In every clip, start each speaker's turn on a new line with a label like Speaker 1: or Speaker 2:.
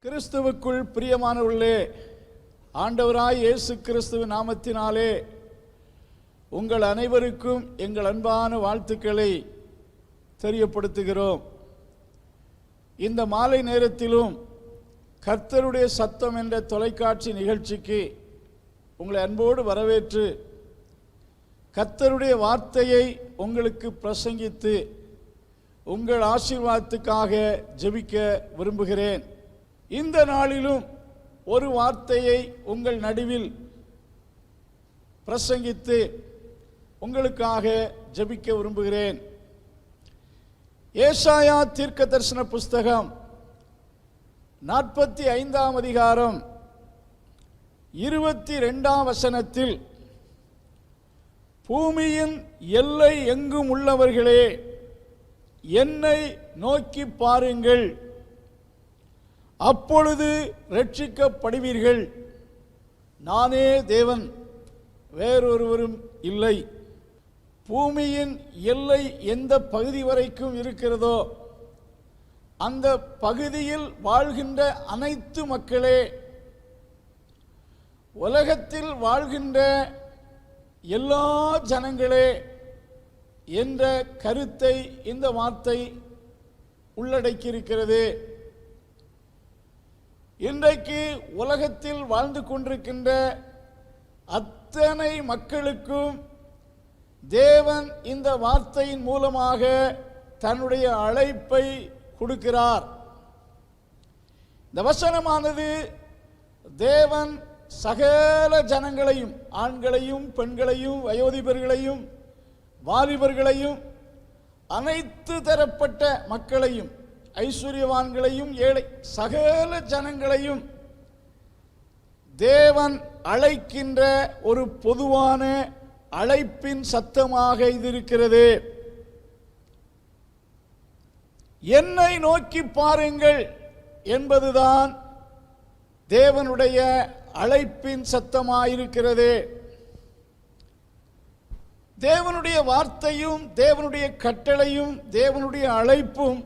Speaker 1: கிறிஸ்துவுக்குள் பிரியமானவர்களே, ஆண்டவராய் இயேசு கிறிஸ்துவின் நாமத்தினாலே உங்கள் அனைவருக்கும் எங்கள் அன்பான வாழ்த்துக்களை தெரியப்படுத்துகிறோம். இந்த மாலை நேரத்திலும் கர்த்தருடைய சத்தம் என்ற தொலைக்காட்சி நிகழ்ச்சிக்கு உங்களை அன்போடு வரவேற்று கர்த்தருடைய வார்த்தையை உங்களுக்கு பிரசங்கித்து உங்கள் ஆசீர்வாதத்துக்காக ஜெபிக்க விரும்புகிறேன். இந்த நாளிலும் ஒரு வார்த்தையை உங்கள் நடுவில் பிரசங்கித்து உங்களுக்காக ஜெபிக்க விரும்புகிறேன். ஏசாயா தீர்க்கதரிசன புஸ்தகம் 45 அதிகாரம் 22 வசனத்தில், பூமியின் எல்லை எங்கும் உள்ளவர்களே, என்னை நோக்கி பாருங்கள், அப்பொழுது ரட்சிக்கப்படுவீர்கள். நானே தேவன், வேறொருவரும் இல்லை. பூமியின் எல்லை எந்த பகுதி வரைக்கும் இருக்கிறதோ அந்த பகுதியில் வாழ்கின்ற அனைத்து மக்களே, உலகத்தில் வாழ்கின்ற எல்லா ஜனங்களே என்ற கருத்தை இந்த வார்த்தை உள்ளடக்கியிருக்கிறது. இன்றைக்கு உலகத்தில் வாழ்ந்து கொண்டிருக்கின்ற அத்தனை மக்களுக்கும் தேவன் இந்த வார்த்தையின் மூலமாக தன்னுடைய அழைப்பை கொடுக்கிறார். இந்த வசனமானது தேவன் சகல ஜனங்களையும், ஆண்களையும் பெண்களையும் வயோதிபர்களையும் வாலிபர்களையும் அனைத்து தரப்பட்ட மக்களையும், ஐஸ்வர்யவான்களையும் ஏழை சகல ஜனங்களையும் தேவன் அழைக்கின்ற ஒரு பொதுவான அழைப்பின் சத்தமாக இது இருக்கிறது. என்னை நோக்கி பாருங்கள் என்பதுதான் தேவனுடைய அழைப்பின் சத்தமாயிருக்கிறது. தேவனுடைய வார்த்தையும் தேவனுடைய கட்டளையும் தேவனுடைய அழைப்பும்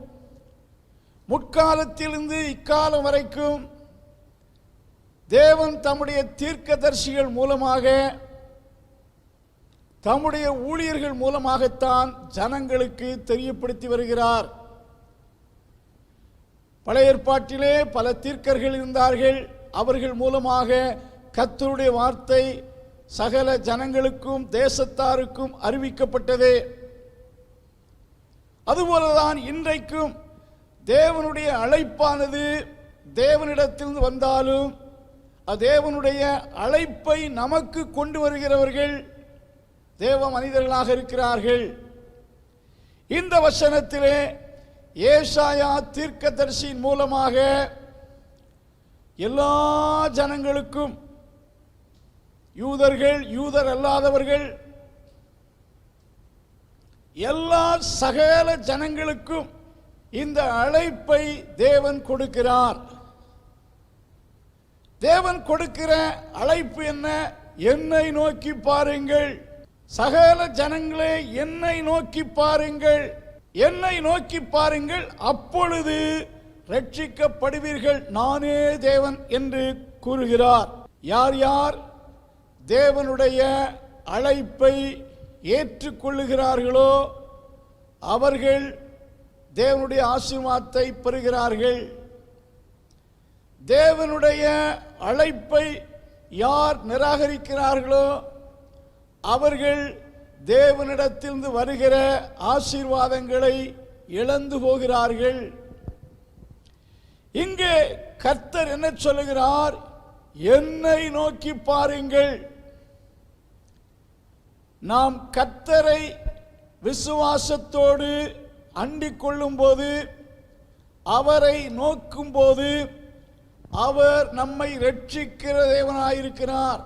Speaker 1: முற்காலத்திலிருந்து இக்காலம் வரைக்கும் தேவன் தம்முடைய தீர்க்கதரிசிகள் மூலமாக, தம்முடைய ஊழியர்கள் மூலமாகத்தான் ஜனங்களுக்கு தெரியப்படுத்தி வருகிறார். பழைய ஏற்பாட்டிலே பல தீர்க்கர்கள் இருந்தார்கள். அவர்கள் மூலமாக கர்த்தருடைய வார்த்தை சகல ஜனங்களுக்கும் தேசத்தாருக்கும் அறிவிக்கப்பட்டது. அதுபோலதான் இன்றைக்கும் தேவனுடைய அழைப்பானது தேவனிடத்திலிருந்து வந்தாலும் தேவனுடைய அழைப்பை நமக்கு கொண்டு வருகிறவர்கள் தேவ மனிதர்களாக இருக்கிறார்கள். இந்த வசனத்திலே ஏசாயா தீர்க்கதரிசியின் மூலமாக எல்லா ஜனங்களுக்கும், யூதர்கள் யூதர் அல்லாதவர்கள் எல்லா சகல ஜனங்களுக்கும் இந்த அழைப்பை தேவன் கொடுக்கிறார். தேவன் கொடுக்கிற அழைப்பு என்ன? என்னை நோக்கி பாருங்கள், சகல ஜனங்களே என்னை நோக்கி பாருங்கள், என்னை நோக்கி பாருங்கள், அப்பொழுது ரட்சிக்கப்படுவீர்கள், நானே தேவன் என்று கூறுகிறார். யார் யார் தேவனுடைய அழைப்பை ஏற்றுக்கொள்ளுகிறார்களோ அவர்கள் தேவனுடைய ஆசீர்வாதத்தை பெறுகிறார்கள். தேவனுடைய அழைப்பை யார் நிராகரிக்கிறார்களோ அவர்கள் தேவனிடத்திலிருந்து வருகிற ஆசீர்வாதங்களை இழந்து போகிறார்கள். இங்கே கர்த்தர் என்ன சொல்லுகிறார்? என்னை நோக்கி பாருங்கள். நாம் கர்த்தரை விசுவாசத்தோடு அண்டிக் கொள்ளும் போது, அவரை நோக்கும் போது, அவர் நம்மை ரட்சிக்கிற தேவனாயிருக்கிறார்.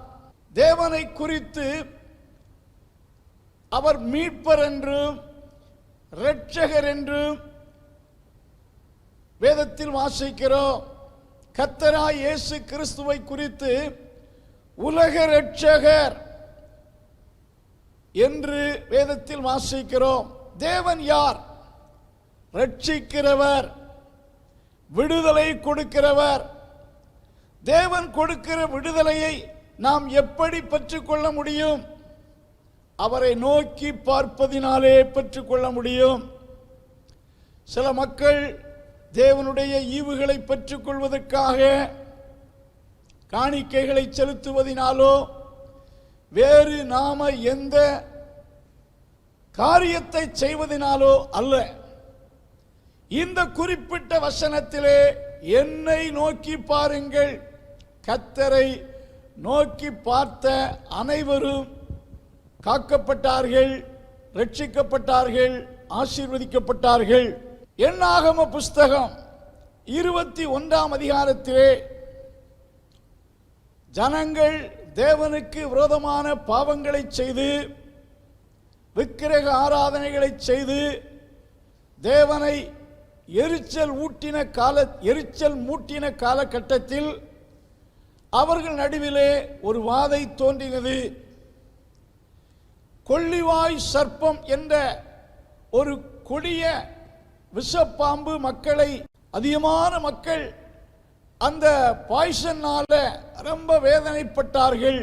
Speaker 1: தேவனை குறித்து அவர் மீட்பர் என்றும் இரட்சகர் என்றும் வேதத்தில் வாசிக்கிறோம். கர்த்தராய் இயேசு கிறிஸ்துவை குறித்து உலக இரட்சகர் என்று வேதத்தில் வாசிக்கிறோம். தேவன் யார்? ரட்சிக்கிறவர், விடுதலை கொடுக்கிறவர். தேவன் கொடுக்கிற விடுதலையை நாம் எப்படி பெற்றுக்கொள்ள முடியும்? அவரை நோக்கி பார்ப்பதினாலே பெற்றுக்கொள்ள முடியும். சில மக்கள் தேவனுடைய ஈவுகளை பெற்றுக்கொள்வதற்காக காணிக்கைகளை செலுத்துவதினாலோ வேறு நாம எந்த காரியத்தை செய்வதினாலோ அல்ல. இந்த குறிப்பிட்ட வசனத்திலே என்னை நோக்கி பாருங்கள், கர்த்தரை நோக்கி பார்த்த அனைவரும் காக்கப்பட்டார்கள், ரட்சிக்கப்பட்டார்கள், ஆசீர்வதிக்கப்பட்டார்கள். என்னாகம புஸ்தகம் 21ஆம் அதிகாரத்திலே ஜனங்கள் தேவனுக்கு விரோதமான பாவங்களை செய்து விக்கிரக ஆராதனைகளை செய்து தேவனை எரிச்சல் மூட்டின காலகட்டத்தில் அவர்கள் நடுவிலே ஒரு வாதை தோன்றினது. கொள்ளிவாய் சர்ப்பம் என்ற ஒரு கொடிய விஷப்பாம்பு மக்களை, அதிகமான மக்கள் அந்த பாய்சனால ரொம்ப வேதனைப்பட்டார்கள்.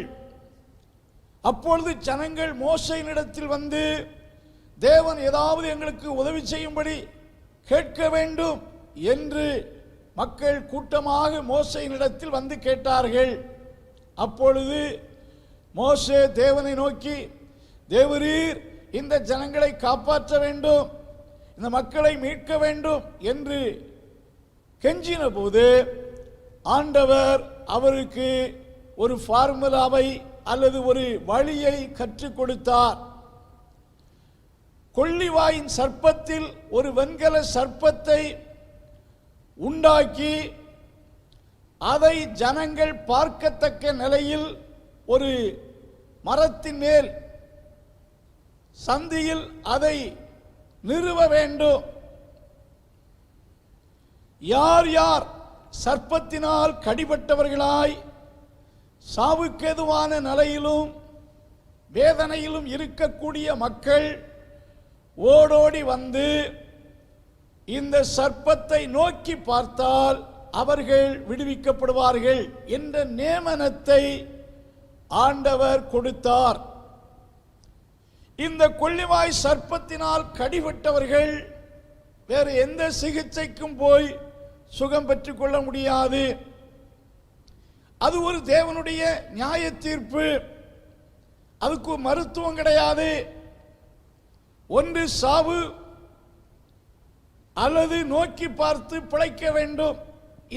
Speaker 1: அப்பொழுது ஜனங்கள் மோசேயினிடத்தில் வந்து, தேவன் ஏதாவது எங்களுக்கு உதவி செய்யும்படி கேட்க வேண்டும் என்று மக்கள் கூட்டமாக மோசேயினிடத்தில் வந்து கேட்டார்கள். அப்பொழுது மோசே தேவனை நோக்கி, தேவரீர் இந்த ஜனங்களை காப்பாற்ற வேண்டும், இந்த மக்களை மீட்க வேண்டும் என்று கெஞ்சின போது ஆண்டவர் அவருக்கு ஒரு ஃபார்முலாவை அல்லது ஒரு வழியை கற்றுக் கொடுத்தார். கொள்ளிவாயின் சர்ப்பத்தில் ஒரு வெண்கல சர்ப்பத்தை உண்டாக்கி அதை ஜனங்கள் பார்க்கத்தக்க நிலையில் ஒரு மரத்தின் மேல் சந்தியில் அதை நிறுவ வேண்டும். யார் யார் சர்ப்பத்தினால் கடிபட்டவர்களாய் சாவுக்கேதுவான நிலையிலும் வேதனையிலும் இருக்கக்கூடிய மக்கள் ஓடோடி வந்து இந்த சர்ப்பத்தை நோக்கி பார்த்தால் அவர்கள் விடுவிக்கப்படுவார்கள் என்ற நியமனத்தை ஆண்டவர் கொடுத்தார். இந்த கொள்ளிவாய் சர்ப்பத்தினால் கடிபட்டவர்கள் வேறு எந்த சிகிச்சைக்கும் போய் சுகம் பெற்றுக் கொள்ள முடியாது. அது ஒரு தேவனுடைய நியாய தீர்ப்பு. அதுக்கு மருத்துவம் கிடையாது. ஒன்று சாவு அல்லது நோக்கி பார்த்து பிழைக்க வேண்டும்.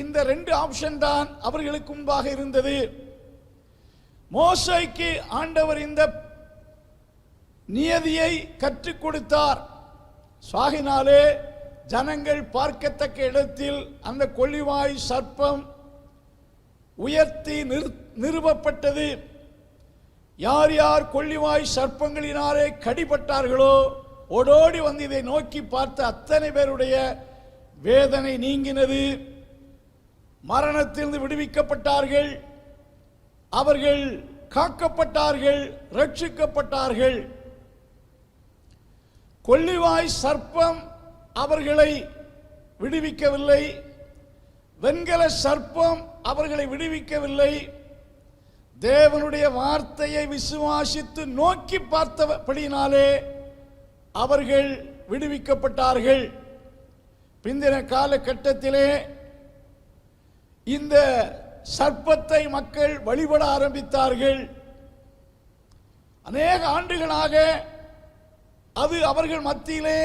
Speaker 1: இந்த ரெண்டு ஆப்ஷன் தான் அவர்களுக்கு முன்பாக இருந்தது. மோசேக்கு ஆண்டவர் இந்த நியதியை கற்றுக் கொடுத்தார். சாகினாலே ஜனங்கள் பார்க்கத்தக்க இடத்தில் அந்த கொள்ளிவாய் சர்ப்பம் உயர்த்தி நிறுவப்பட்டது. யார் யார் கொள்ளிவாய் சர்ப்பங்களினாலே கடிபட்டார்களோ ஓடோடி வந்து இதை நோக்கி பார்த்த அத்தனை பேருடைய வேதனை நீங்கினது. மரணத்திலிருந்து விடுவிக்கப்பட்டார்கள். அவர்கள் காக்கப்பட்டார்கள், ரட்சிக்கப்பட்டார்கள். கொள்ளிவாய் சர்ப்பம் அவர்களை விடுவிக்கவில்லை, வெண்கல சர்ப்பம் அவர்களை விடுவிக்கவில்லை. தேவனுடைய வார்த்தையை விசுவாசித்து நோக்கி பார்த்தபடினாலே அவர்கள் விடுவிக்கப்பட்டார்கள். பிந்தின காலகட்டத்திலே இந்த சர்ப்பத்தை மக்கள் வழிபட ஆரம்பித்தார்கள். அநேக ஆண்டுகளாக அது அவர்கள் மத்தியிலே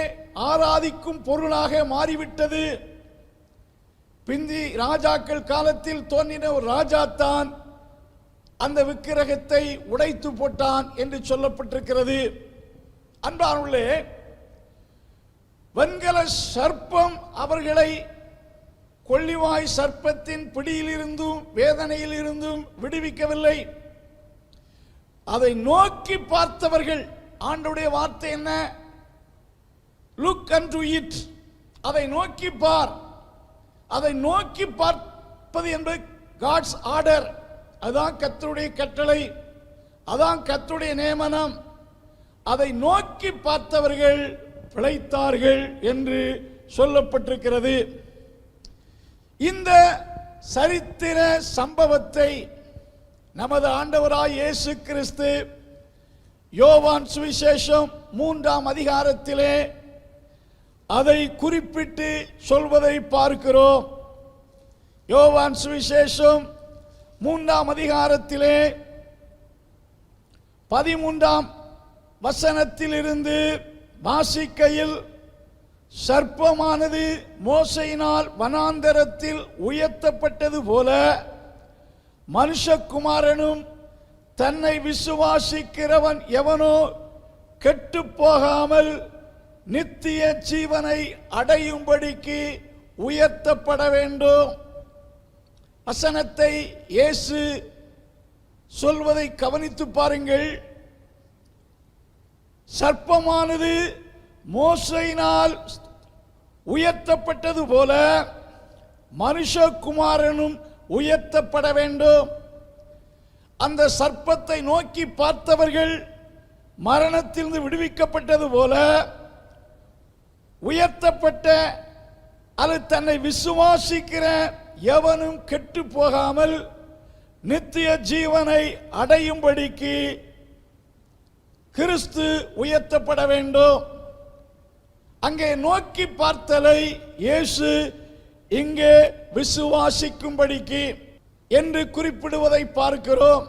Speaker 1: ஆராதிக்கும் பொருளாக மாறிவிட்டது. பிந்தி ராஜாக்கள் காலத்தில் தோன்றின ஒரு ராஜா தான் அந்த விக்கிரகத்தை உடைத்து போட்டான் என்று சொல்லப்பட்டிருக்கிறது. அன்பானவர்களே, வெண்கல சர்ப்பம் அவர்களை கொள்ளிவாய் சர்ப்பத்தின் பிடியிலிருந்தும் வேதனையில் இருந்தும் விடுவிக்கவில்லை. அதை நோக்கி பார்த்தவர்கள், ஆண்டவருடைய வார்த்தை என்ன? Look and it. அதை நோக்கி பார். அதை நோக்கி பார்ப்பது என்பது காட்ஸ் ஆர்டர். அதான் கர்த்தருடைய கட்டளை, அதான் கர்த்தருடைய நியமனம். அதை நோக்கி பார்த்தவர்கள் பிழைத்தார்கள் என்று சொல்லப்பட்டிருக்கிறது. இந்த சரித்திர சம்பவத்தை நமது ஆண்டவராய் இயேசு கிறிஸ்து யோவான் சுவிசேஷம் 3ஆம் அதிகாரத்திலே அதை குறிப்பிட்டு சொல்வதை பார்க்கிறோம். யோவான் சுவிசேஷம் 3ஆம் அதிகாரத்திலே 13ஆம் வசனத்திலிருந்து வாசிக்கையில், சர்ப்பமானது மோசையினால் வனாந்தரத்தில் உயர்த்தப்பட்டது போல மனுஷகுமாரனும் தன்னை விசுவாசிக்கிறவன் எவனோ கெட்டு போகாமல் நித்திய ஜீவனை அடையும்படிக்கு உயர்த்தப்பட வேண்டும். வசனத்தை இயேசு சொல்வதை கவனித்து பாருங்கள். சர்ப்பமானது மோசையினால் உயர்த்தப்பட்டது போல மனுஷகுமாரனும் உயர்த்தப்பட வேண்டும். அந்த சர்ப்பத்தை நோக்கி பார்த்தவர்கள் மரணத்திலிருந்து விடுவிக்கப்பட்டது போல உயர்த்தப்பட்ட அல்லது தன்னை விசுவாசிக்கிற எவனும் கெட்டு போகாமல் நித்திய ஜீவனை அடையும்படிக்கு கிறிஸ்து உயர்த்தப்பட வேண்டும். அங்கே நோக்கி பார்த்தலை இயேசு இங்கே விசுவாசிக்கும்படிக்கு என்று குறிப்பிடுவதை பார்க்கிறோம்.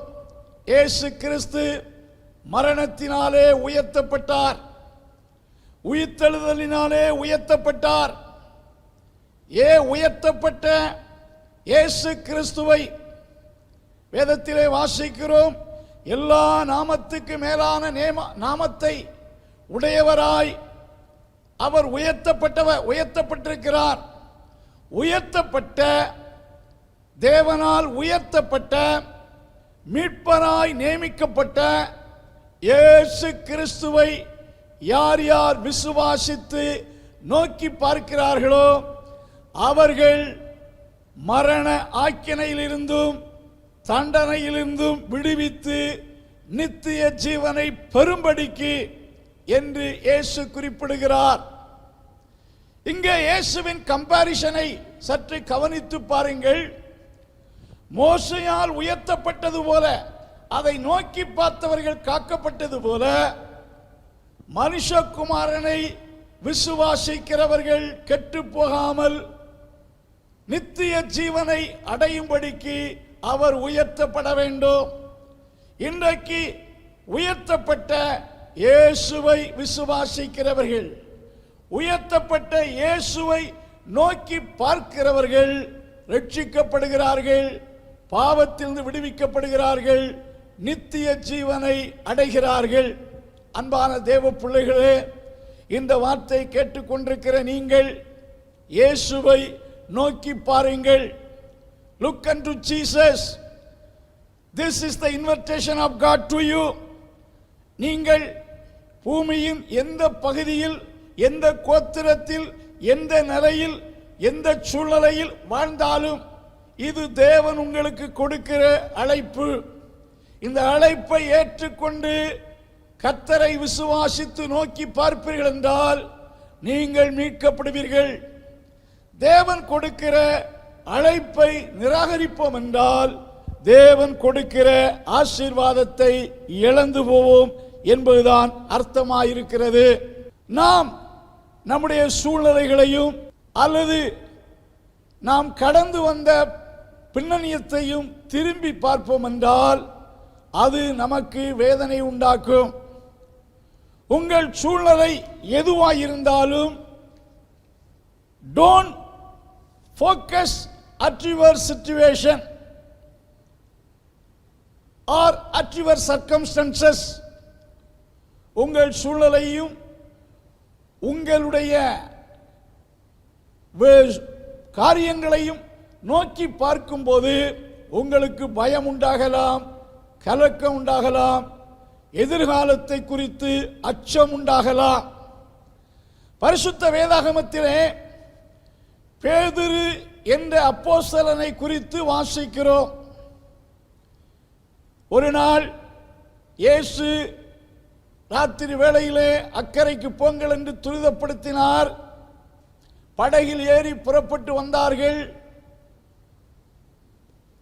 Speaker 1: இயேசு கிறிஸ்து மரணத்தினாலே உயர்த்தப்பட்டார், உயிர்த்தெழுதலினாலே உயர்த்தப்பட்டார். உயர்த்தப்பட்ட இயேசு கிறிஸ்துவை வேதத்திலே வாசிக்கிறோம். எல்லா நாமத்துக்கு மேலான நாமத்தை உடையவராய் அவர் உயர்த்தப்பட்டிருக்கிறார். உயர்த்தப்பட்ட தேவனால் உயர்த்தப்பட்ட மீட்பராய் நியமிக்கப்பட்ட இயேசு கிறிஸ்துவை யார் யார் விசுவாசித்து நோக்கி பார்க்கிறார்களோ அவர்கள் மரண ஆக்கினையிலிருந்தும் தண்டனையிலிருந்தும் விடுவித்து நித்திய ஜீவனை பெறும்படிக்கு என்று இயேசு குறிப்பிடுகிறார். இங்கே இயேசுவின் கம்பாரிசனை சற்று கவனித்து பாருங்கள். மோசையால் உயர்த்தப்பட்டது போல, அதை நோக்கி பார்த்தவர்கள் காக்கப்பட்டது போல, மனுஷகுமாரனை விசுவாசிக்கிறவர்கள் கெட்டு போகாமல் நித்திய ஜீவனை அடையும்படிக்கு அவர் உயர்த்தப்பட வேண்டும். இன்றைக்கு உயர்த்தப்பட்ட இயேசுவை விசுவாசிக்கிறவர்கள், உயர்த்தப்பட்ட இயேசுவை நோக்கி பார்க்கிறவர்கள் ரட்சிக்கப்படுகிறார்கள், பாவத்திலிருந்து விடுவிக்கப்படுகிறார்கள், நித்திய ஜீவனை அடைகிறார்கள். அன்பான தேவ பிள்ளைகளே, இந்த வார்த்தை கேட்டுக்கொண்டிருக்கிற நீங்கள் இயேசுவை நோக்கி பாருங்கள். Look unto Jesus. This is the invitation of God to you. நீங்கள் பூமியின் எந்த பகுதியில், எந்த கோத்திரத்தில், எந்த நிலையில், எந்த சூழ்நிலையில் வாழ்ந்தாலும் இது தேவன் உங்களுக்கு கொடுக்கிற அழைப்பு. இந்த அழைப்பை ஏற்றுக்கொண்டு கர்த்தரை விசுவாசித்து நோக்கி பார்ப்பீர்கள் என்றால் நீங்கள் மீட்கப்படுவீர்கள். தேவன் கொடுக்கிற அழைப்பை நிராகரிப்போம் என்றால் தேவன் கொடுக்கிற ஆசீர்வாதத்தை இழந்து போவோம் என்பதுதான் அர்த்தமாயிருக்கிறது. நாம் நம்முடைய சூழ்நிலைகளையும் அல்லது நாம் கடந்து வந்த பின்னணியத்தையும் திரும்பி பார்ப்போம் என்றால் அது நமக்கு வேதனை உண்டாக்கும். உங்கள் சூழ்நிலை எதுவாயிருந்தாலும் don't focus at your situation or at your circumstances. உங்கள் சூழ்நிலையும் உங்களுடைய காரியங்களையும் நோக்கி பார்க்கும்போது உங்களுக்கு பயம் உண்டாகலாம், கலக்கம் உண்டாகலாம், எதிர்காலத்தை குறித்து அச்சம் உண்டாகலாம். பரிசுத்த வேதாகமத்திலே பேதுரு என்ற அப்போஸ்தலனை குறித்து வாசிக்கிறோம். ஒரு நாள் இயேசு ராத்திரி வேளையிலே அக்கறைக்கு போங்கள் என்று துரிதப்படுத்தினார். படகில் ஏறி புறப்பட்டு வந்தார்கள்.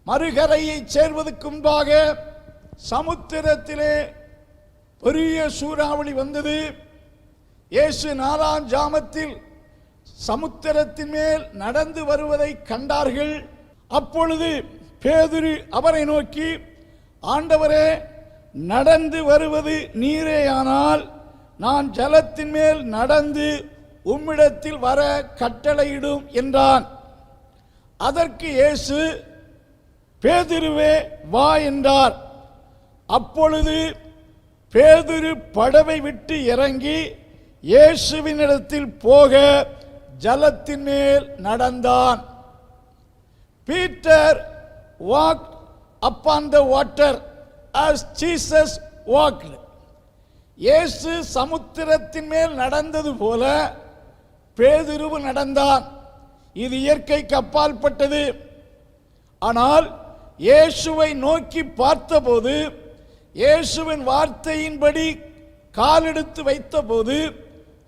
Speaker 1: மறுகரையை சேர்வதற்கு முன்பாக சமுத்திரத்திலே பெரிய சூறாவளி வந்தது. இயேசு 4ஆம் ஜாமத்தில் சமுத்திரத்தின் மேல் நடந்து வருவதை கண்டார்கள். அப்பொழுது பேதுரு அவரை நோக்கி, ஆண்டவரே, நடந்து வருவது நீரேயானால் நான் ஜலத்தின் மேல் நடந்து உம்மிடத்தில் வர கட்டளையிடும் என்றான். அதற்கு இயேசு, பேதுருவே, வா என்றார். அப்பொழுது பேதுரு படவை விட்டு இறங்கி இயேசுவினிடத்தில் போக ஜலத்தின் மேல் நடந்தான். Peter walked upon the water as Jesus walked. இயேசு சமுத்திரத்தின் மேல் நடந்தது போல பேதுரு நடந்தான். இது இயற்கைக்கு அப்பாற்பட்டது. ஆனால் இயேசுவை நோக்கி பார்த்தபோது, இயேசுவின் வார்த்தையின்படி காலெடுத்து வைத்தபோது,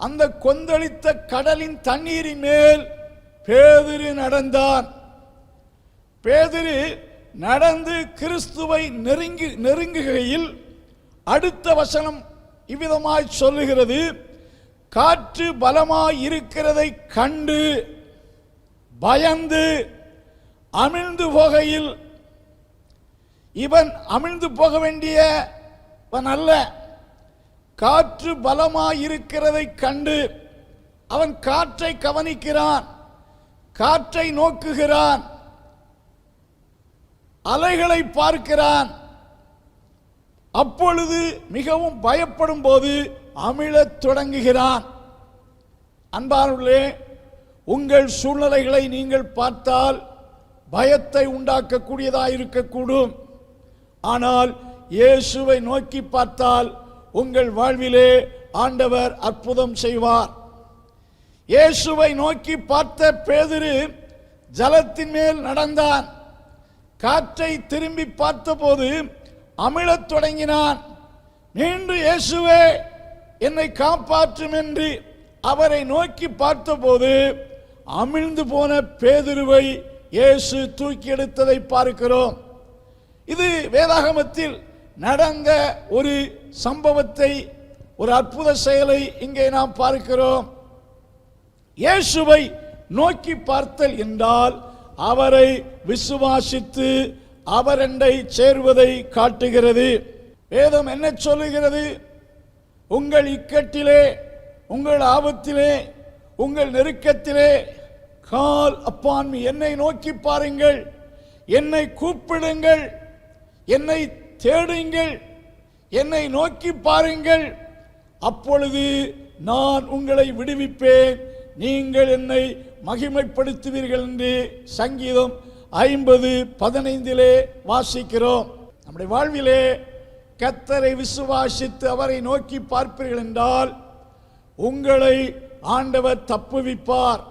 Speaker 1: அந்த கொந்தளித்த கடலின் தண்ணீரின் மேல் பேதுரு நடந்தான். பேதுரு நடந்து கிறிஸ்துவை நெருங்குகையில் அடுத்த வசனம் இவ்விதமாய் சொல்லுகிறது, காற்று பலமாய் இருக்கிறதை கண்டு பயந்து அமிழ்ந்து போகையில், இவன் அமிழ்ந்து போக வேண்டியவன் அல்ல. காற்று பலமாய் இருக்கிறதை கண்டு அவன் காற்றை கவனிக்கிறான், காற்றை நோக்குகிறான், அலைகளை பார்க்கிறான். அப்பொழுது மிகவும் பயப்படும் போது அமிழத் தொடங்குகிறான். அன்பானவர்களே, உங்கள் சூழ்நிலைகளை நீங்கள் பார்த்தால் பயத்தை உண்டாக்கக்கூடியதாக இருக்கக்கூடும். ஆனால் இயேசுவை நோக்கி பார்த்தால் உங்கள் வாழ்விலே ஆண்டவர் அற்புதம் செய்வார். இயேசுவை நோக்கி பார்த்த பேதுரு ஜலத்தின் மேல் நடந்தான். காற்றை திரும்பி பார்த்தபோது அமிழத் தொடங்கினான். மீண்டும் இயேசுவே, என்னை காப்பாற்றும் என்று அவரை நோக்கி பார்த்தபோது அமிழ்ந்து போன பேதுருவை இயேசு தூக்கி எடுத்ததை பார்க்கிறோம். இது வேதாகமத்தில் நடந்த ஒரு சம்பவத்தை, ஒரு அற்புத செயலை இங்கே நாம் பார்க்கிறோம். இயேசுவை நோக்கி பார்த்தல் என்றால் அவரை விசுவாசித்து அவரண்டை சேர்வதை காட்டுகிறது. வேதம் என்ன சொல்லுகிறது? உங்கள் இக்கட்டிலே, உங்கள் ஆபத்திலே, உங்கள் நெருக்கத்திலே கால் அப்பான் மீ, என்னை நோக்கி பாருங்கள், என்னை கூப்பிடுங்கள், என்னை தேடுங்கள், என்னை நோக்கி பாருங்கள், அப்பொழுது நான் உங்களை விடுவிப்பேன், நீங்கள் என்னை மகிமைப்படுத்துவீர்கள் என்று சங்கீதம் 50:15 வாசிக்கிறோம். நம்முடைய வாழ்விலே கர்த்தரை விசுவாசித்து அவரை நோக்கி பார்ப்பீர்கள் என்றால் உங்களை ஆண்டவர் தப்புவிப்பார்,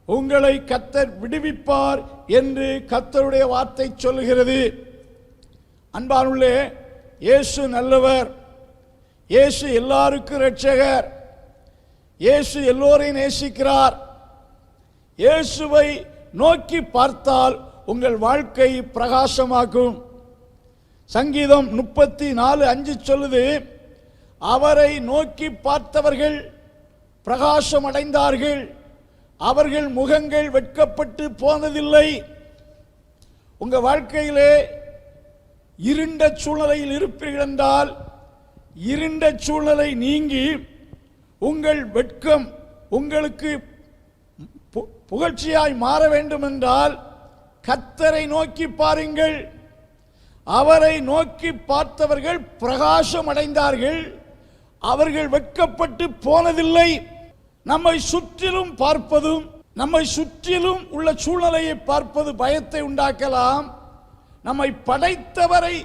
Speaker 1: உங்களை கர்த்தர் விடுவிப்பார் என்று கர்த்தருடைய வார்த்தை சொல்லுகிறது. அன்பானுள்ளே, இயேசு நல்லவர், இயேசு எல்லாருக்கும் இரட்சகர், இயேசு எல்லோரையும் நேசிக்கிறார். இயேசுவை நோக்கி பார்த்தால் உங்கள் வாழ்க்கை பிரகாசமாகும். சங்கீதம் 34:5 சொல்லுது, அவரை நோக்கி பார்த்தவர்கள் பிரகாசம் அடைந்தார்கள், அவர்கள் முகங்கள் வெட்கப்பட்டு போனதில்லை. உங்க வாழ்க்கையிலே இருண்ட சூழ்நிலையில் இருப்பீர்கள் என்றால், இருண்ட சூழ்நிலை நீங்கி உங்கள் வெட்கம் உங்களுக்கு புகழ்ச்சியாய் மாற வேண்டும் என்றால் கர்த்தரை நோக்கி பாருங்கள். அவரை நோக்கி பார்த்தவர்கள் பிரகாசம் அடைந்தார்கள், அவர்கள் வெட்கப்பட்டு போனதில்லை. நம்மை சுற்றிலும் பார்ப்பதும் நம்மை சுற்றிலும் உள்ள சூழ்நிலையை பார்ப்பது பயத்தை உண்டாக்கலாம். நம்மை படைத்தவரை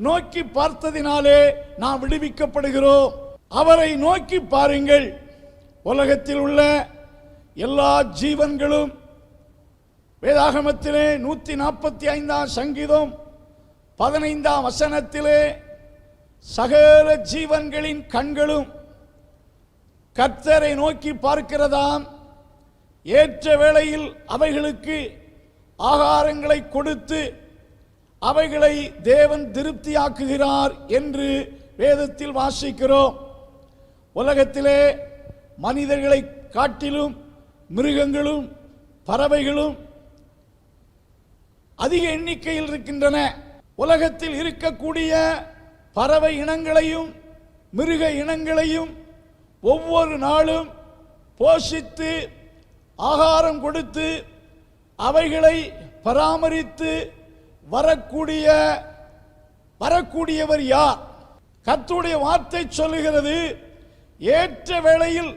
Speaker 1: நோக்கி பார்த்ததினாலே நாம் விடுவிக்கப்படுகிறோம். அவரை நோக்கி பாருங்கள். உலகத்தில் உள்ள எல்லா ஜீவன்களும் வேதாகமத்திலே 145 சங்கீதம் 15 சகல ஜீவன்களின் கண்களும் கர்த்தரை நோக்கி பார்க்கிறதாம். ஏற்ற வேளையில் அவைகளுக்கு ஆகாரங்களை கொடுத்து அவைகளை தேவன் திருப்தியாக்குகிறார் என்று வேதத்தில் வாசிக்கிறோம். உலகத்திலே மனிதர்களை காட்டிலும் மிருகங்களும் பறவைகளும் அதிக எண்ணிக்கையில் இருக்கின்றன. உலகத்தில் இருக்கக்கூடிய பறவை இனங்களையும் மிருக இனங்களையும் ஒவ்வொரு நாளும் போஷித்து ஆகாரம் கொடுத்து அவைகளை பராமரித்து வரக்கூடியவர் யார்? கர்த்தருடைய வார்த்தை சொல்லுகிறது, ஏற்ற வேளையில்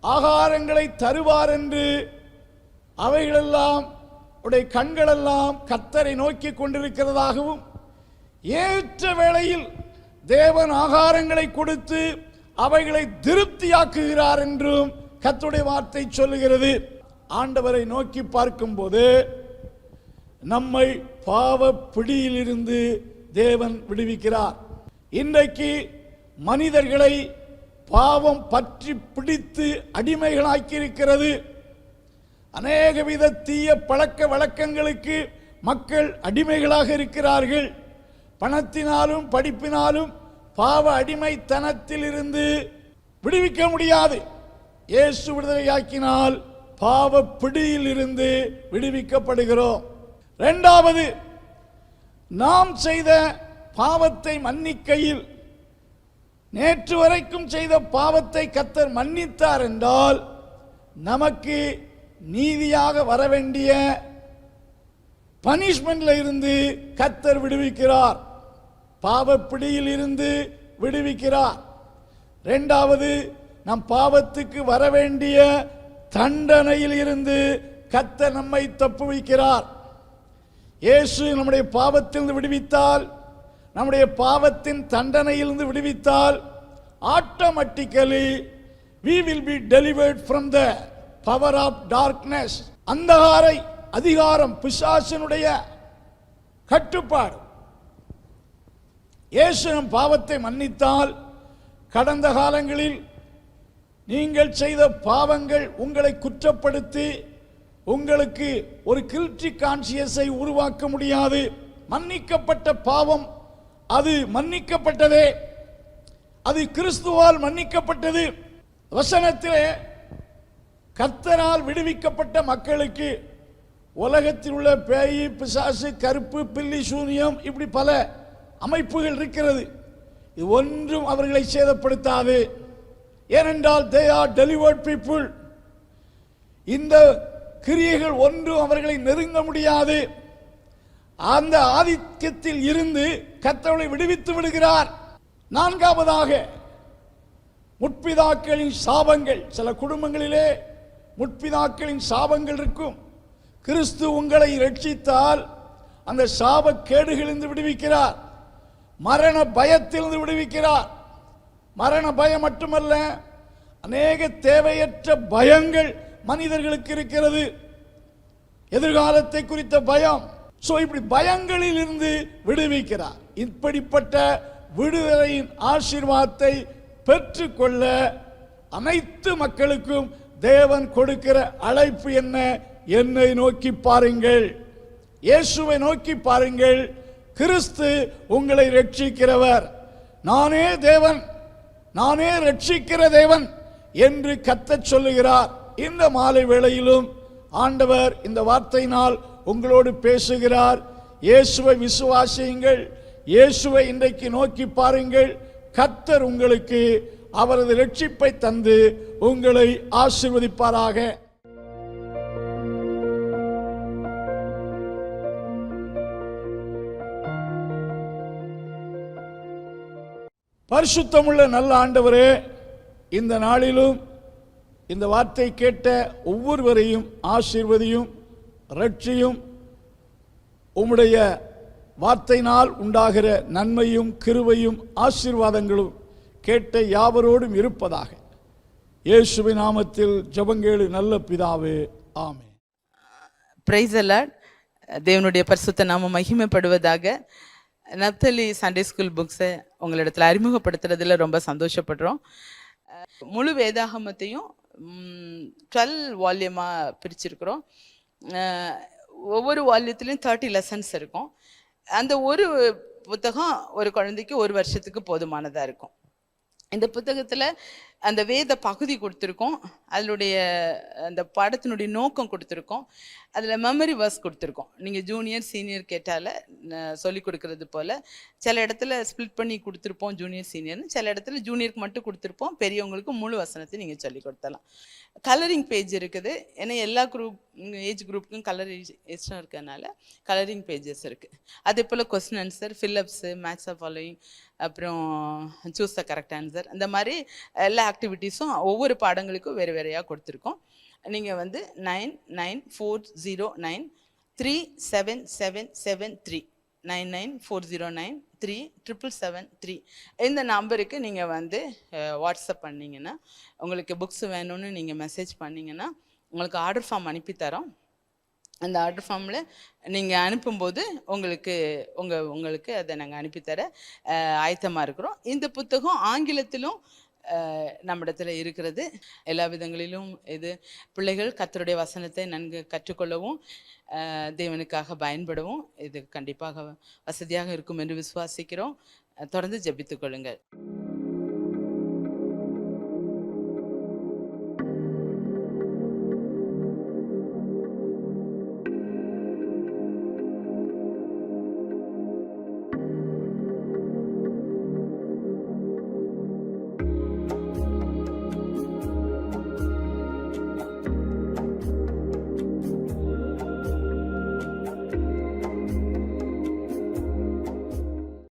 Speaker 1: ஆகாரங்களை தருவார் என்று. அவைகளெல்லாம் உடைய கண்களெல்லாம் கர்த்தரை நோக்கி கொண்டிருக்கிறதாகவும், ஏற்ற வேளையில் தேவன் ஆகாரங்களை கொடுத்து அவைகளை திருப்தியாக்குகிறார் என்றும் கர்த்தருடைய வார்த்தை சொல்லுகிறது. ஆண்டவரை நோக்கி பார்க்கும்போது நம்மை பாவ பிடியிலிருந்து தேவன் விடுவிக்கிறார். இன்றைக்கு மனிதர்களை பாவம் பற்றி பிடித்து அடிமைகளாக்கி இருக்கிறது. அநேக வித தீய பழக்க வழக்கங்களுக்கு மக்கள் அடிமைகளாக இருக்கிறார்கள். பணத்தினாலும் படிப்பினாலும் பாவ அடிமைத்தனத்தில் இருந்து விடுவிக்க முடியாது. இயேசு விடுதலையாக்கினால் பாவ பிடியில் இருந்து விடுவிக்கப்படுகிறோம். இரண்டாவது, நாம் செய்த பாவத்தை மன்னிக்கையில், நேற்று வரைக்கும் செய்த பாவத்தை கர்த்தர் மன்னித்தார் என்றால் நமக்கு நீதியாக வரவேண்டிய பனிஷ்மெண்ட்ல இருந்து கர்த்தர் விடுவிக்கிறார், பாவப்பிடியில் இருந்து விடுவிக்கிறார். இரண்டாவது, நம் பாவத்துக்கு வரவேண்டிய தண்டனையில் இருந்து கர்த்தர் நம்மை தப்புவிக்கிறார். இயேசு நம்முடைய பாவத்திலிருந்து விடுவித்தால், நம்முடைய பாவத்தின் தண்டனையிலிருந்து விடுவித்தால், automatically we will be delivered from the power of darkness. அந்தகாரை அதிகாரம் பிசாசினுடைய கட்டுப்பாடு. இயேசு நம் பாவத்தை மன்னித்தால், கடந்த காலங்களில் நீங்கள் செய்த பாவங்கள் உங்களை குற்றப்படுத்தி உங்களுக்கு ஒரு கில்ட்டி கான்சியஸை உருவாக்க முடியாது. மன்னிக்கப்பட்ட பாவம் அது மன்னிக்கப்பட்டதே, அது கிறிஸ்துவால் மன்னிக்கப்பட்டது. வசனத்திலே கர்த்தரால் விடுவிக்கப்பட்ட மக்களுக்கு உலகத்தில் உள்ள பேய் பிசாசு கருப்பு பில்லி சூனியம் இப்படி பல அமைப்புகள் இருக்கிறது. இது ஒன்றும் அவர்களை சேதப்படுத்தாது. ஏனென்றால் they are delivered people. இந்த கிரியைகள் ஒன்றும் அவர்களை நெருங்க முடியாது. அந்த ஆதிக்கத்தில் இருந்து கர்த்தரை விடுவித்து விடுகிறார். நான்காவதாக, முற்பிதாக்களின் சாபங்கள். சில குடும்பங்களிலே முற்பிதாக்களின் சாபங்கள் இருக்கும். கிறிஸ்து உங்களை ரட்சித்தால் அந்த சாப கேடுகளிலிருந்து விடுவிக்கிறார், மரண பயத்திலிருந்து விடுவிக்கிறார். மரண பயம் மட்டுமல்ல, அநேக தேவையற்ற பயங்கள் மனிதர்களுக்கு இருக்கிறது. எதிர்காலத்தை குறித்த பயம். இப்படி பயங்களில் இருந்து விடுவிக்கிறார். இப்படிப்பட்ட விடுதலையின் ஆசீர்வாதத்தை பெற்றுக்கொள்ள அனைத்து மக்களுக்கும் தேவன் கொடுக்கிற அழைப்பு என்ன? என்னை நோக்கி பாருங்கள், இயேசுவை நோக்கி பாருங்கள், கிறிஸ்து உங்களை ரட்சிக்கிறவர், நானே தேவன், நானே ரட்சிக்கிற தேவன் என்று கர்த்தர் சொல்லுகிறார். இந்த மாலை வேளையிலும் ஆண்டவர் இந்த வார்த்தையினால் உங்களோடு பேசுகிறார். இயேசுவை விசுவாசியுங்கள், இயேசுவை இன்றைக்கு நோக்கி பாருங்கள். கர்த்தர் உங்களுக்கு அவரது ரட்சிப்பை தந்து உங்களை ஆசீர்வதிப்பாராக. பரிசுத்தமுள்ள நல்ல ஆண்டவரே, இந்த நாளிலும் இந்த வார்த்தை கேட்ட ஒவ்வொருவரையும் ஆசீர்வதியும், ரட்சியும். உம்முடைய வார்த்தையினால் உண்டாகிற நன்மையும் கிருபையும் ஆசீர்வாதங்களும் கேட்ட யாவரோடும் இருப்பதாக. இயேசுவின் நாமத்தில் ஜெபங்கேளு நல்ல பிதாவே, ஆமென்.
Speaker 2: Praise the Lord. தேவனுடைய பரிசுத்த நாமம் மகிமைப்படுவதாக. நப்தலி சண்டே ஸ்கூல் புக்ஸை உங்களிடத்தில் அறிமுகப்படுத்துறதுல ரொம்ப சந்தோஷப்படுறோம். முழு வேதாகமத்தையும் 12 வால்யூமாக பிரிச்சிருக்கிறோம். ஒவ்வொரு வால்யூத்துலேயும் 30 லெசன்ஸ் இருக்கும். அந்த ஒரு புத்தகம் ஒரு குழந்தைக்கு ஒரு வருஷத்துக்கு போதுமானதாக இருக்கும். இந்த புத்தகத்தில் அந்த வேத பகுதி கொடுத்துருக்கோம், அதனுடைய அந்த பாடத்தினுடைய நோக்கம் கொடுத்துருக்கோம், அதில் மெமரி வர்ஸ் கொடுத்துருக்கோம். நீங்கள் ஜூனியர் சீனியர் கேட்டால சொல்லி கொடுக்கறது போல் சில இடத்துல ஸ்ப்ளிட் பண்ணி கொடுத்துருப்போம் ஜூனியர் சீனியர்னு, சில இடத்துல ஜூனியருக்கு மட்டும் கொடுத்துருப்போம், பெரியவங்களுக்கு முழு வசனத்தை நீங்கள் சொல்லி கொடுத்தலாம். கலரிங் பேஜ் இருக்குது, ஏன்னா எல்லா ஏஜ் குரூப்புக்கும் கலர் இஷ்டம் இருக்கிறதுனால கலரிங் பேஜஸ் இருக்குது. அதே போல் question answer, fill ups, match of following, அப்புறம் சூஸ் த கரெக்ட் ஆன்சர், அந்த மாதிரி எல்லா ஆக்டிவிட்டீஸும் ஒவ்வொரு பாடங்களுக்கும் வேறு வேறையாக கொடுத்துருக்கோம். நீங்கள் வந்து 9940937773 9940937773 இந்த நம்பருக்கு நீங்கள் வந்து வாட்ஸ்அப் பண்ணிங்கன்னா, உங்களுக்கு புக்ஸ் வேணும்னு நீங்கள் மெசேஜ் பண்ணிங்கன்னா உங்களுக்கு ஆர்டர் ஃபார்ம் அனுப்பித்தரோம். அந்த ஆர்டர் ஃபார்மில் நீங்கள் அனுப்பும்போது உங்களுக்கு அதை நாங்கள் அனுப்பித்தர ஆயத்தமாக இருக்கிறோம். இந்த புத்தகம் ஆங்கிலத்திலும் நம்மிடத்தில் இருக்கிறது. எல்லா விதங்களிலும் இது பிள்ளைகள் கர்த்தருடைய வசனத்தை நன்கு கற்றுக்கொள்ளவும் தேவனுக்காக பயன்படவும் இது கண்டிப்பாக வசதியாக இருக்கும் என்று விசுவாசிக்கிறோம். தொடர்ந்து ஜெபித்துக் கொள்ளுங்கள்.